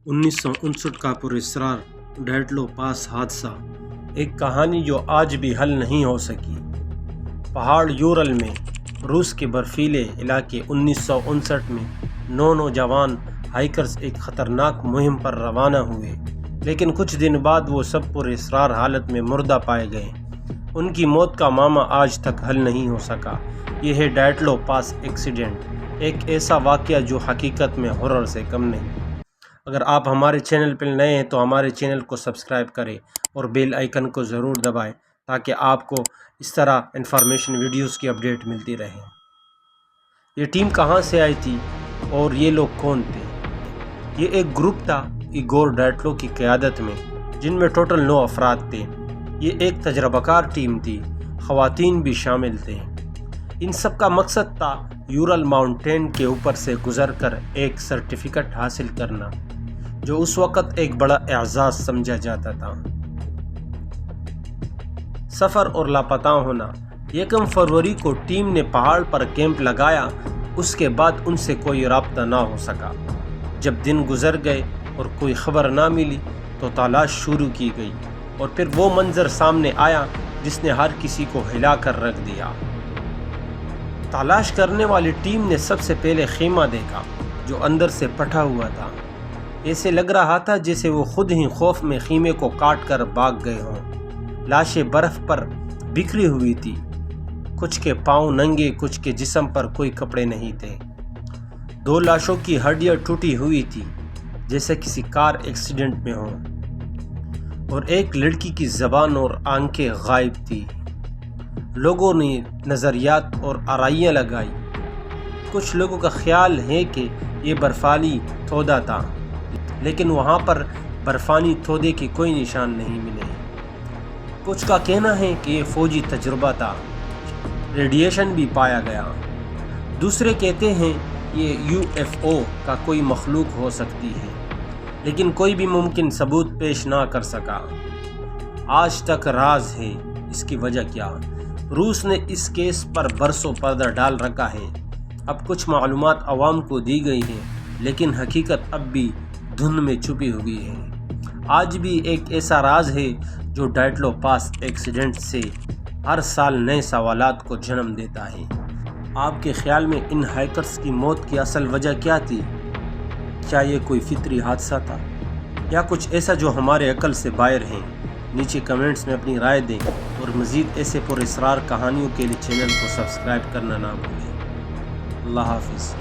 1959 کا پراسرار ڈیٹلو پاس حادثہ، ایک کہانی جو آج بھی حل نہیں ہو سکی۔ پہاڑ یورل میں روس کے برفیلے علاقے 1959 میں 9 نوجوان ہائیکرز ایک خطرناک مہم پر روانہ ہوئے، لیکن کچھ دن بعد وہ سب پراسرار حالت میں مردہ پائے گئے۔ ان کی موت کا معمہ آج تک حل نہیں ہو سکا۔ یہ ہے ڈیٹلو پاس ایکسیڈنٹ، ایک ایسا واقعہ جو حقیقت میں ہارر سے کم نہیں۔ اگر آپ ہمارے چینل پر نئے ہیں تو ہمارے چینل کو سبسکرائب کریں اور بیل آئیکن کو ضرور دبائیں تاکہ آپ کو اس طرح انفارمیشن ویڈیوز کی اپڈیٹ ملتی رہے۔ یہ ٹیم کہاں سے آئی تھی اور یہ لوگ کون تھے؟ یہ ایک گروپ تھا ایگور ڈیٹلو کی قیادت میں، جن میں ٹوٹل 9 افراد تھے۔ یہ ایک تجربہ کار ٹیم تھی، خواتین بھی شامل تھے۔ ان سب کا مقصد تھا یورل ماؤنٹین کے اوپر سے گزر کر ایک سرٹیفکیٹ حاصل کرنا، جو اس وقت ایک بڑا اعزاز سمجھا جاتا تھا۔ سفر اور لاپتہ ہونا۔ 1 فروری کو ٹیم نے پہاڑ پر کیمپ لگایا، اس کے بعد ان سے کوئی رابطہ نہ ہو سکا۔ جب دن گزر گئے اور کوئی خبر نہ ملی تو تلاش شروع کی گئی، اور پھر وہ منظر سامنے آیا جس نے ہر کسی کو ہلا کر رکھ دیا۔ تلاش کرنے والی ٹیم نے سب سے پہلے خیمہ دیکھا، جو اندر سے پھٹا ہوا تھا۔ ایسے لگ رہا تھا جیسے وہ خود ہی خوف میں خیمے کو کاٹ کر بھاگ گئے ہوں۔ لاشیں برف پر بکھری ہوئی تھی، کچھ کے پاؤں ننگے، کچھ کے جسم پر کوئی کپڑے نہیں تھے۔ 2 لاشوں کی ہڈیاں ٹوٹی ہوئی تھی، جیسے کسی کار ایکسیڈنٹ میں ہو، اور ایک لڑکی کی زبان اور آنکھیں غائب تھی۔ لوگوں نے نظریات اور آرائیاں لگائی۔ کچھ لوگوں کا خیال ہے کہ یہ برفانی تودہ تھا، لیکن وہاں پر برفانی تودے کے کوئی نشان نہیں ملے۔ کچھ کا کہنا ہے کہ یہ فوجی تجربہ تھا، ریڈیشن بھی پایا گیا۔ دوسرے کہتے ہیں یہ UFO کا کوئی مخلوق ہو سکتی ہے، لیکن کوئی بھی ممکن ثبوت پیش نہ کر سکا۔ آج تک راز ہے اس کی وجہ کیا۔ روس نے اس کیس پر برسوں پردہ ڈال رکھا ہے۔ اب کچھ معلومات عوام کو دی گئی ہیں، لیکن حقیقت اب بھی دھند میں چھپی ہوئی ہے۔ آج بھی ایک ایسا راز ہے جو ڈیٹلو پاس ایکسیڈنٹ سے ہر سال نئے سوالات کو جنم دیتا ہے۔ آپ کے خیال میں ان ہائیکرز کی موت کی اصل وجہ کیا تھی؟ کیا یہ کوئی فطری حادثہ تھا یا کچھ ایسا جو ہمارے عقل سے باہر ہے؟ نیچے کمنٹس میں اپنی رائے دیں، اور مزید ایسے پراسرار کہانیوں کے لیے چینل کو سبسکرائب کرنا نہ بھولیں۔ اللہ حافظ۔